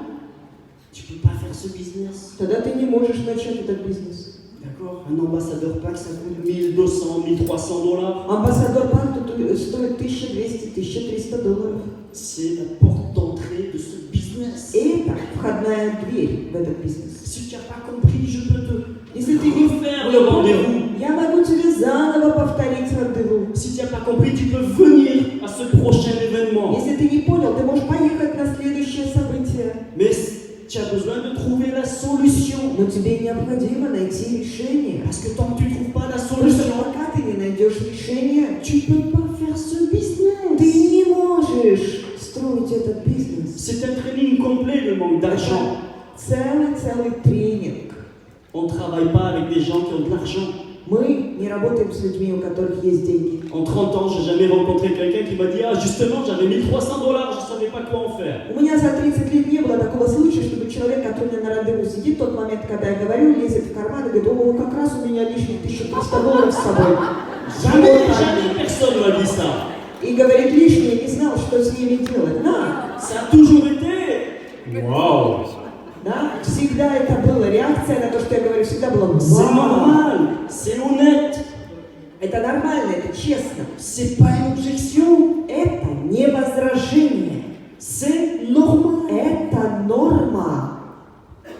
Speaker 1: Tu peux pas faire ce business.
Speaker 2: тогда ты не можешь начать этот бизнес.
Speaker 1: D'accord? Un ambassadeur pack ça coûte 1200, 1300 dollars.
Speaker 2: Амбассадор банка стоит $1200-1300.
Speaker 1: C'est la porte d'entrée de ce business.
Speaker 2: Это входная дверь в этот бизнес.
Speaker 1: Si tu n'as pas compris, je peux te
Speaker 2: Если ты не
Speaker 1: refaire le rendez-vous.
Speaker 2: я могу тебе заново повторить рандеву.
Speaker 1: Si tu n'as pas compris, tu peux venir à ce prochain événement.
Speaker 2: Если ты не понял, ты можешь поехать на следующее событие.
Speaker 1: Mais tu as besoin de trouver la solution.
Speaker 2: Но тебе необходимо найти решение.
Speaker 1: Parce que tant que tu ne trouves pas la
Speaker 2: Потому что
Speaker 1: solution,
Speaker 2: пока ты не найдешь решение,
Speaker 1: tu ne peux pas faire ce business.
Speaker 2: ты будешь строить этот бизнес.
Speaker 1: C'est un training complet, le manque d'argent.
Speaker 2: Целый тренинг.
Speaker 1: On ne travaille pas avec des gens qui ont de l'argent.
Speaker 2: Мы не работаем с людьми, у которых есть деньги.
Speaker 1: En 30 ans, j'ai jamais rencontré quelqu'un qui m'a dit « Ah, justement, j'avais $1300, je ne savais pas quoi en faire. »
Speaker 2: У меня за 30 лет не было такого случая, чтобы человек, который у меня на рандеву сидит, в тот момент, когда я говорю, лезет в карман и говорит: «О, как раз у меня лишних $1300 с собой».
Speaker 1: Jamais personne m'a dit ça.
Speaker 2: И говорит лишнее, не знал, что с ними делать. Да,
Speaker 1: Ça a toujours été « Waouh !»
Speaker 2: да, всегда это было. Реакция на то, что я говорю, всегда была
Speaker 1: C'est
Speaker 2: «Вау».
Speaker 1: normal, c'est honnête,
Speaker 2: Это нормально, это честно.
Speaker 1: c'est pas une objection,
Speaker 2: Это не возражение.
Speaker 1: c'est normal.
Speaker 2: Это норма.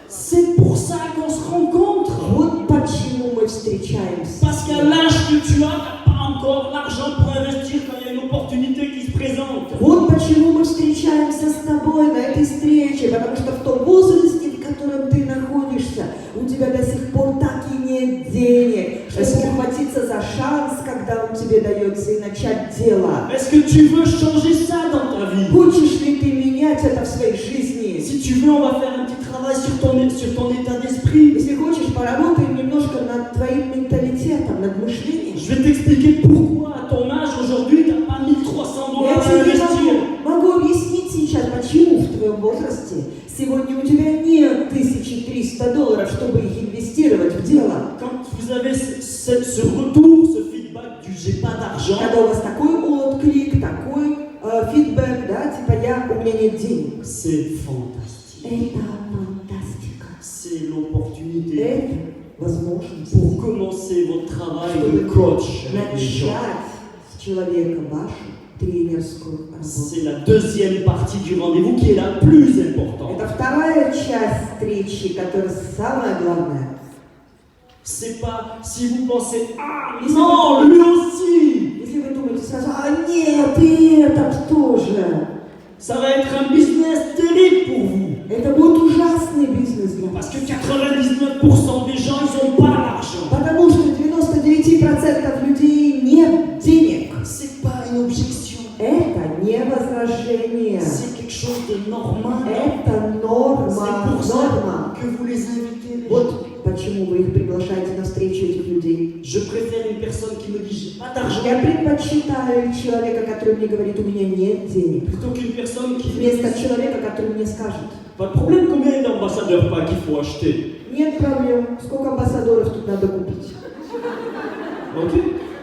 Speaker 1: C'est pour ça qu'on se rencontre.
Speaker 2: Вот почему мы встречаемся.
Speaker 1: Parce qu'à l'âge que tu as, tu n'as pas encore l'argent pour investir quand il y a une opportunité qui se présente.
Speaker 2: Вот почему мы встречаемся с тобой на этой встрече, потому что в том возрасте, в котором ты находишься, у тебя до сих пор так и нет денег, чтобы ухватиться за шанс, когда он тебе дается, и начать дело.
Speaker 1: Est-ce que tu veux changer ça dans ta vie?
Speaker 2: Хочешь ли ты менять это в своей жизни?
Speaker 1: Si tu veux, on va faire un petit travail sur ton état d'esprit.
Speaker 2: Если хочешь, поработаем немножко над твоим менталитетом, над мышлением.
Speaker 1: Je vais t'expliquer pourquoi à ton âge aujourd'hui, tu n'as pas $1300
Speaker 2: Я
Speaker 1: à
Speaker 2: тебе
Speaker 1: investir.
Speaker 2: могу объяснить сейчас, почему в твоем возрасте сегодня у тебя нет $1300, чтобы их инвестировать в дело.
Speaker 1: Quand vous avez ce retour, ce feedback du j'ai pas d'argent,
Speaker 2: Когда у вас такой отклик, такой фидбэк, да, типа у меня нет денег.
Speaker 1: c'est fantastique.
Speaker 2: Это фантастика.
Speaker 1: C'est l'opportunité
Speaker 2: Это возможность,
Speaker 1: pour commencer votre travail
Speaker 2: чтобы
Speaker 1: de coach avec les gens.
Speaker 2: начать с человека вашу тренерскую работу.
Speaker 1: C'est la deuxième partie du rendez-vous qui est la plus importante.
Speaker 2: Это вторая часть встречи, которая самая главная.
Speaker 1: C'est pas si vous pensez ah non lui aussi,
Speaker 2: Если вы думаете сразу, а нет, и этот тоже.
Speaker 1: ça va être un business terrible pour vous.
Speaker 2: Это будет ужасный бизнес для вас.
Speaker 1: Parce que 99% des gens ils ont pas l'argent.
Speaker 2: Потому что 99% людей нет денег.
Speaker 1: C'est pas une objection.
Speaker 2: Это не возражение.
Speaker 1: C'est quelque chose de normal.
Speaker 2: Это норма.
Speaker 1: C'est pour ça
Speaker 2: Норма.
Speaker 1: que vous les invitez. les gens.
Speaker 2: Вот почему вы их приглашаете на встречу, этих людей.
Speaker 1: Je préfère une personne qui me dit j'ai pas d'argent
Speaker 2: Я предпочитаю человека, который мне говорит, у меня нет денег,
Speaker 1: plutôt qu'une personne qui
Speaker 2: вместо человека, который мне скажет:
Speaker 1: pas de problème, combien d'ambassadeurs pas qu'il faut acheter.
Speaker 2: нет проблем, сколько амбассадоров тут надо купить.
Speaker 1: Ok.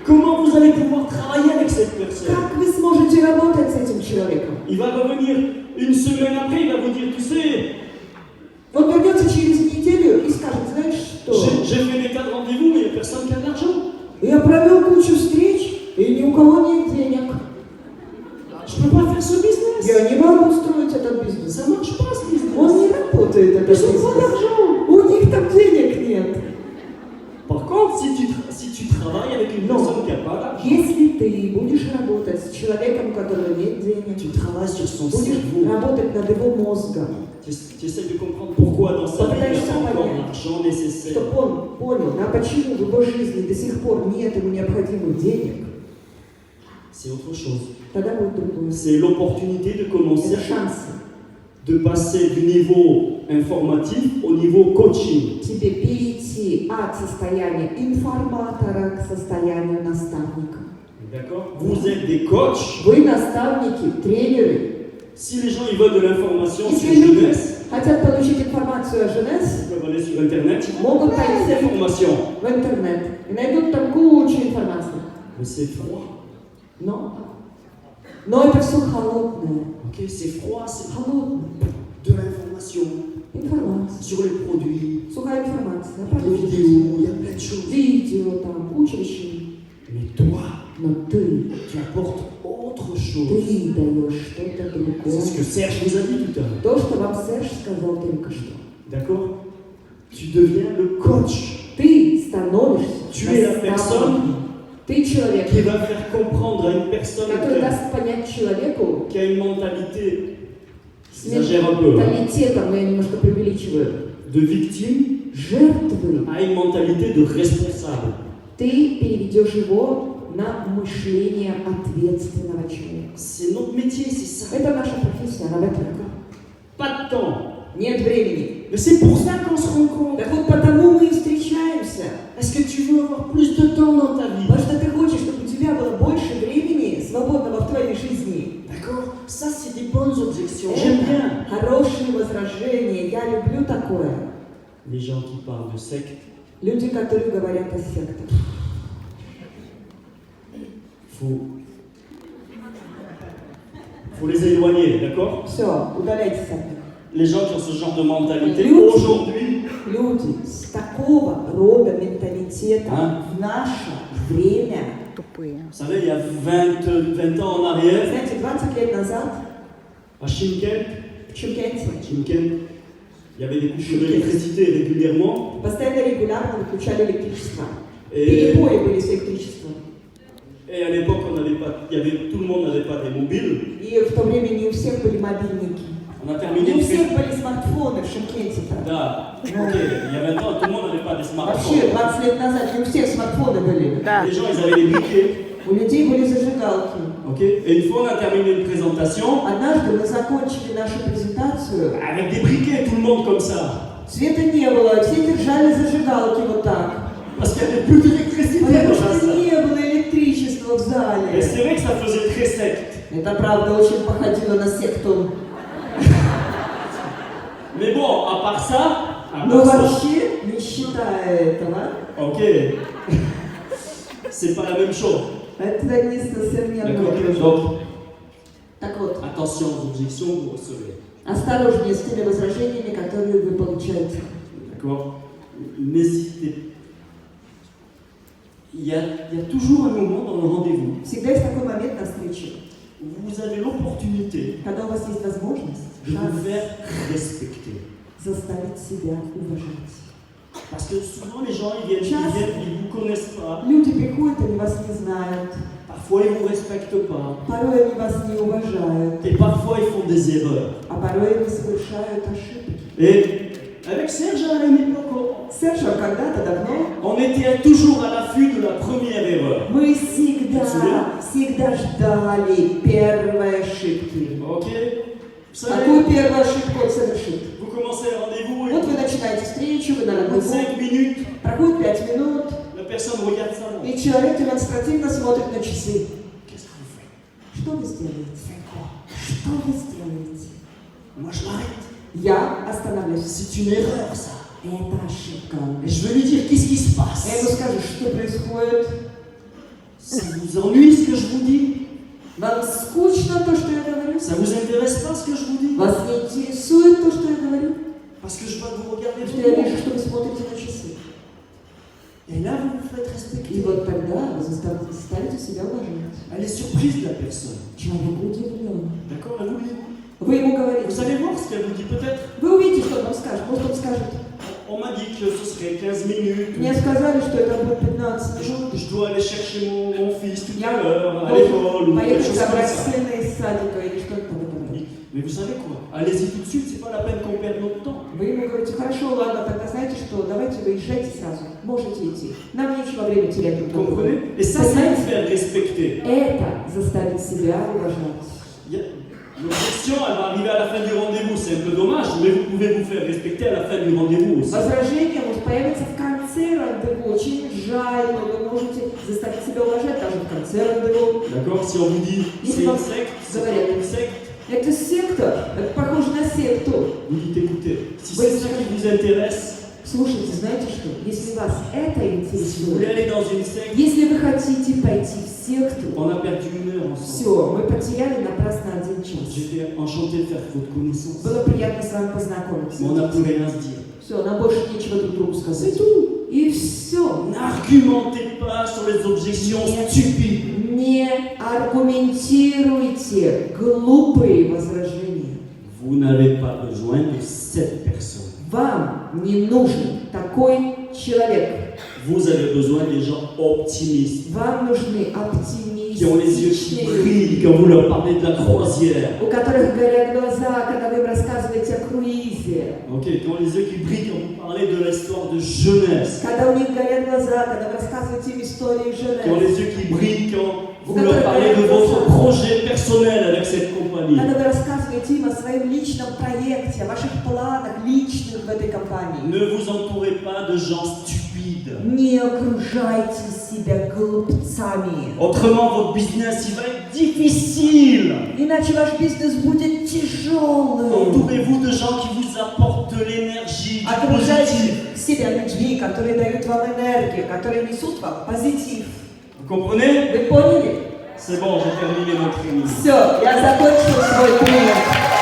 Speaker 1: Comment vous allez pouvoir travailler avec cette personne?
Speaker 2: Как вы сможете работать с этим человеком?
Speaker 1: Il va revenir une semaine après, il va vous dire, tu sais,
Speaker 2: Он вернется через неделю и скажет: знаешь что,
Speaker 1: j'ai fait des tas de rendez-vous, mais il n'y a personne qui a de l'argent.
Speaker 2: я провел кучу встреч, и ни у кого нет денег.
Speaker 1: Je ne peux pas faire ce business.
Speaker 2: Я не могу строить этот бизнес.
Speaker 1: Ça marche pas ce business.
Speaker 2: Он не работает, этот
Speaker 1: Ils ont pas
Speaker 2: бизнес.
Speaker 1: d'argent.
Speaker 2: У них там денег нет.
Speaker 1: Par contre, si tu travailles avec une personne qui n'a pas d'argent,
Speaker 2: Если ты будешь работать с человеком, у которого нет денег,
Speaker 1: tu travailles sur son
Speaker 2: будешь
Speaker 1: cerveau.
Speaker 2: работать над его мозгом,
Speaker 1: Tu essaies de comprendre pourquoi dans sa vie il n'y a
Speaker 2: Попытаешься
Speaker 1: pas encore
Speaker 2: понять,
Speaker 1: l'argent nécessaire.
Speaker 2: чтобы он понял, а почему в его жизни до сих пор нет ему необходимых денег,
Speaker 1: C'est autre chose.
Speaker 2: тогда будет другое.
Speaker 1: C'est l'opportunité de commencer,
Speaker 2: Это шансы
Speaker 1: de passer du niveau informatif au niveau coaching.
Speaker 2: тебе перейти от состояния информатора к состоянию наставника.
Speaker 1: D'accord? Vous êtes des coachs.
Speaker 2: Вы наставники, тренеры.
Speaker 1: Si les gens ils veulent de l'information sur
Speaker 2: Если люди
Speaker 1: jeunesse,
Speaker 2: хотят получить информацию о Женес,
Speaker 1: ils peuvent aller sur Internet, ils
Speaker 2: могут
Speaker 1: trouvent des
Speaker 2: пойти
Speaker 1: informations.
Speaker 2: в интернет и найдут там кучу информации.
Speaker 1: Mais c'est froid.
Speaker 2: Но это все холодное.
Speaker 1: Ok, c'est froid, c'est
Speaker 2: Холодное.
Speaker 1: de l'information
Speaker 2: Информация.
Speaker 1: sur les produits,
Speaker 2: Сухая информация.
Speaker 1: des vidéos, il y a plein de choses.
Speaker 2: Видео, там, куча вещей.
Speaker 1: Mais toi,
Speaker 2: Но ты
Speaker 1: tu apportes autre chose.
Speaker 2: даешь что-то
Speaker 1: C'est ce que
Speaker 2: другое.
Speaker 1: Serge vous a dit tout à l'heure.
Speaker 2: То, что вам Серж сказал только что.
Speaker 1: D'accord? Tu deviens le coach
Speaker 2: Ты становишься
Speaker 1: Tu es la
Speaker 2: наставником. Ты человек,
Speaker 1: qui va faire comprendre à une personne
Speaker 2: который даст понять человеку
Speaker 1: qui a une mentalité,
Speaker 2: с
Speaker 1: j'exagère un peu, hein,
Speaker 2: менталитетом, но я немножко преувеличиваю,
Speaker 1: de victime
Speaker 2: жертвы.
Speaker 1: à une mentalité de responsable.
Speaker 2: Ты переведешь его на мышление ответственного человека.
Speaker 1: C'est notre métier, c'est ça.
Speaker 2: Это наша профессия, она в этом.
Speaker 1: Pas de temps.
Speaker 2: Нет времени.
Speaker 1: Mais c'est pour ça qu'on se rencontre.
Speaker 2: Так вот потому мы и встречаемся.
Speaker 1: Est-ce que tu veux avoir plus de temps dans ta vie?
Speaker 2: Потому что ты хочешь, чтобы у тебя было больше времени свободного в твоей жизни.
Speaker 1: D'accord? Ça, c'est des bonnes objections. J'aime bien.
Speaker 2: Хорошие возражения. Я люблю такое.
Speaker 1: Les gens qui parlent de secte,
Speaker 2: Люди, которые говорят о сектах.
Speaker 1: faut les éloigner, d'accord?
Speaker 2: Все, удаляйтесь от них.
Speaker 1: Les gens qui ont ce genre de mentalité,
Speaker 2: Люди.
Speaker 1: aujourd'hui,
Speaker 2: Люди с такого рода менталитетом
Speaker 1: А?
Speaker 2: в наше время.
Speaker 3: Тупые.
Speaker 1: vous savez, il y a 20 ans en arrière,
Speaker 2: Знаете, 20 лет назад
Speaker 1: à Shimken,
Speaker 2: в Чимкенте
Speaker 1: il y avait des coupures d'électricité régulièrement.
Speaker 2: постоянно регулярно выключали электричество.
Speaker 1: Et,
Speaker 2: Перебои были с электричеством.
Speaker 1: et à l'époque, tout le monde n'avait pas des mobiles.
Speaker 2: И в то время не у всех были мобильники.
Speaker 1: On a
Speaker 2: Не
Speaker 1: terminé
Speaker 2: у
Speaker 1: le
Speaker 2: всех были смартфоны в Шимкенте-то.
Speaker 1: Da, ok, il y a 20 ans, tout le monde n'avait pas des
Speaker 2: Вообще,
Speaker 1: smartphones.
Speaker 2: 20 лет назад не у всех смартфоны были.
Speaker 3: Да.
Speaker 1: Les gens, ils avaient des briquets.
Speaker 2: У людей были зажигалки.
Speaker 1: Ok. Et une fois, on a terminé une présentation
Speaker 2: Однажды мы закончили нашу презентацию.
Speaker 1: avec des briquets, tout le monde comme ça.
Speaker 2: Света не было, все держали зажигалки вот так.
Speaker 1: Parce qu'il n'y avait plus d'électricité
Speaker 2: Потому
Speaker 1: dans
Speaker 2: что
Speaker 1: ça.
Speaker 2: не было электричества в
Speaker 1: Et
Speaker 2: зале.
Speaker 1: c'est vrai que ça faisait très sec.
Speaker 2: Это правда очень походило на секту.
Speaker 1: Mais bon, à part ça,
Speaker 2: Но вообще, не считая этого,
Speaker 1: ok, c'est pas la même chose.
Speaker 2: это не совсем не одно
Speaker 1: D'accord?
Speaker 2: и то же.
Speaker 1: Donc,
Speaker 2: Так вот,
Speaker 1: attention aux objections que vous recevez.
Speaker 2: осторожнее с теми возражениями, которые вы получаете.
Speaker 1: D'accord? N'hésitez. Il y a toujours un moment dans le rendez-vous
Speaker 2: Всегда есть такой момент на встрече,
Speaker 1: où vous avez l'opportunité
Speaker 2: когда у вас есть возможность,
Speaker 1: de vous
Speaker 2: шанс
Speaker 1: faire respecter.
Speaker 2: заставить себя уважать.
Speaker 1: Parce que souvent les gens ils viennent, ils vous connaissent pas.
Speaker 2: Люди приходят, они вас не знают,
Speaker 1: Parfois ils vous respectent pas.
Speaker 2: порой они вас не уважают,
Speaker 1: Et parfois ils font des erreurs.
Speaker 2: а порой они совершают ошибки.
Speaker 1: Et avec Serge à une époque,
Speaker 2: Серж, а когда-то давно
Speaker 1: on était toujours à l'affût de la première erreur.
Speaker 2: мы всегда ждали первой ошибки.
Speaker 1: Ok? Vous savez,
Speaker 2: Какую первую ошибку он совершит?
Speaker 1: vous commencez un rendez-vous
Speaker 2: Вот
Speaker 1: et
Speaker 2: вы начинаете встречу, вы на
Speaker 1: au bout de
Speaker 2: работу,
Speaker 1: 5 minutes,
Speaker 2: проходит 5 минут,
Speaker 1: la personne regarde sa montre.
Speaker 2: и человек демонстративно смотрит на часы.
Speaker 1: Qu'est-ce que vous faites?
Speaker 2: Что вы сделаете? Что вы сделаете?
Speaker 1: Moi je m'arrête.
Speaker 2: Я остановлюсь.
Speaker 1: C'est une erreur ça.
Speaker 2: Это ошибка.
Speaker 1: Et je vais lui dire qu'est-ce qui se
Speaker 2: Я
Speaker 1: passe.
Speaker 2: ему скажу, что происходит.
Speaker 1: Ça vous ennuie ce que je vous dis?
Speaker 2: Вам скучно то, что я говорю?
Speaker 1: Ça vous intéresse pas ce que je vous dis?
Speaker 2: Вас не интересует то, что я говорю?
Speaker 1: Parce que je vois que vous regardez
Speaker 2: Потому
Speaker 1: tout
Speaker 2: что я
Speaker 1: le
Speaker 2: вижу,
Speaker 1: monde.
Speaker 2: что вы смотрите на часы.
Speaker 1: Et là vous vous faites
Speaker 2: И
Speaker 1: respecter.
Speaker 2: вот тогда вы заставите себя уважать.
Speaker 1: Elle est surprise de la personne.
Speaker 2: Человек удивлен.
Speaker 1: D'accord? Elle vous dit.
Speaker 2: Вы ему говорите.
Speaker 1: Vous allez voir ce qu'elle vous dit peut-être.
Speaker 2: Вы увидите, что он вам скажет. Может, он скажет.
Speaker 1: On m'a dit que ce serait 15 minutes.
Speaker 2: Мне сказали, что это будет 15 минут.
Speaker 1: Je dois aller chercher mon fils tout
Speaker 2: Я
Speaker 1: à l'heure à l'école ou quelque
Speaker 2: поехать
Speaker 1: chose comme
Speaker 2: забрать
Speaker 1: ça.
Speaker 2: сына из садика или что-то в этом роде.
Speaker 1: Mais vous savez quoi? Allez-y tout de suite, c'est pas la peine qu'on perde notre temps.
Speaker 2: Вы ему говорите, хорошо, ладно, тогда знаете что, давайте выезжайте сразу. Можете идти. Нам нечего время терять друг
Speaker 1: Vous
Speaker 2: друга.
Speaker 1: comprenez? Et ça, c'est vous faire respecter.
Speaker 2: Это заставит себя уважать.
Speaker 1: L'objection, elle va arriver à la fin du rendez-vous, c'est un peu dommage, mais vous pouvez vous faire respecter à la fin du rendez-vous aussi.
Speaker 2: Возражение может появиться в конце рандеву. Очень жаль, но вы можете заставить себя уважать даже в конце рандеву.
Speaker 1: D'accord? Si on vous dit c'est une secte, c'est pas une secte,
Speaker 2: Это секта, это похоже на секту.
Speaker 1: vous dites écoutez, si c'est ça qui vous intéresse,
Speaker 2: Слушайте, знаете что? Если вас это
Speaker 1: si vous voulez
Speaker 2: интересует,
Speaker 1: aller dans une secte,
Speaker 2: если вы хотите пойти в секту,
Speaker 1: on a perdu 1 heure ensemble.
Speaker 2: все, мы потеряли напрасно 1 час.
Speaker 1: J'étais enchanté de faire votre connaissance,
Speaker 2: Было приятно с вами
Speaker 1: mais on n'a
Speaker 2: познакомиться.
Speaker 1: plus rien à se dire.
Speaker 2: Все, нам больше нечего друг другу
Speaker 1: C'est
Speaker 2: сказать.
Speaker 1: tout.
Speaker 2: И все.
Speaker 1: N'argumentez pas sur les objections
Speaker 2: Нет.
Speaker 1: stupides.
Speaker 2: Не аргументируйте глупые возражения.
Speaker 1: Vous n'avez pas besoin de cette personne.
Speaker 2: Вам не нужен такой человек.
Speaker 1: Vous avez besoin des gens optimistes.
Speaker 2: Вам нужны оптимисты.
Speaker 1: qui ont les yeux qui brillent quand vous leur parlez de la croisière.
Speaker 2: у которых горят глаза, когда вы им рассказываете о круизе.
Speaker 1: Ok, qui ont les yeux qui brillent quand vous parlez de l'histoire de jeunesse.
Speaker 2: Когда у них горят глаза, когда вы рассказываете им истории
Speaker 1: Qui ont
Speaker 2: Женевы.
Speaker 1: les yeux qui brillent quand vous leur parlez de votre projet personnel avec cette compagnie.
Speaker 2: Когда вы рассказываете им о своем личном проекте, о ваших планах личных в этой компании.
Speaker 1: Ne vous entourez pas de gens stupides.
Speaker 2: Не окружайте себя глупцами.
Speaker 1: Autrement, votre business, il va être difficile.
Speaker 2: Иначе ваш бизнес будет тяжелым.
Speaker 1: Entourez-vous de gens qui vous apportent de l'énergie, du
Speaker 2: Окружайте
Speaker 1: positif.
Speaker 2: себя людьми, которые дают вам энергию, которые несут вам позитив.
Speaker 1: Vous comprenez?
Speaker 2: Вы поняли?
Speaker 1: C'est bon, j'ai terminé mon training.
Speaker 2: Все, я закончил свой тренинг.